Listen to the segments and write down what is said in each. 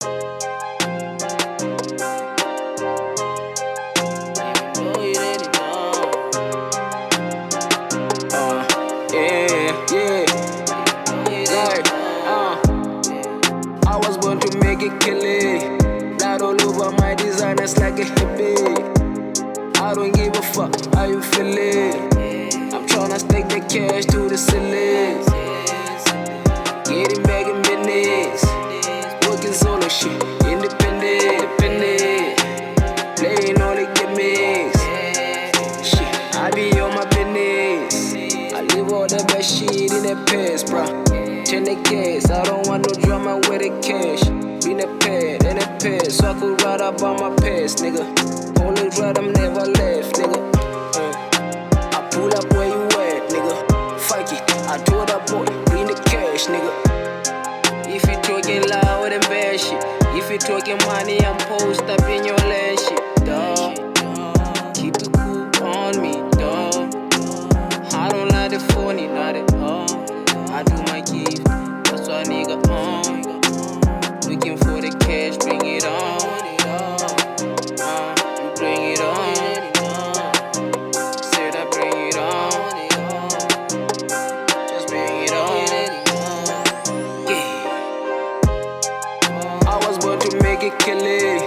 I was born to make it kill it. Blood all over my designers like a hippie. I don't give a fuck how you feeling. I'm tryna stack the cash to the ceiling. Getting back in business. Working solo shit, independent. Playing all the gimmicks. Shit, I be on my business. I live all the best shit in the past, bruh. 10 case, I don't want no drama with the cash. Been a pad and a pad, so I could ride up on my past, nigga. Only ride, I'm never left, nigga. I pull up where you at, nigga. Fuck it, I told that boy, bring the cash, nigga. If you talking loud and bad shit, if you talking money, I'm post up in your land shit, dawg. Keep it cool on me, dawg. I don't like the phony, not at all. I do my gift, that's why nigga on. Looking for the cash, bring it on. You bring it on. Said I bring it on. Just bring it on. Yeah. I was born to make it kill it.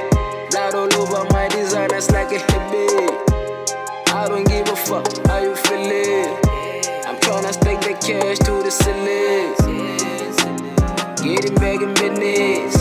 Blood all over my designers like a hippie. I don't give a fuck how you feeling. I'm tryna stack the cash to the ceiling. Getting back in business.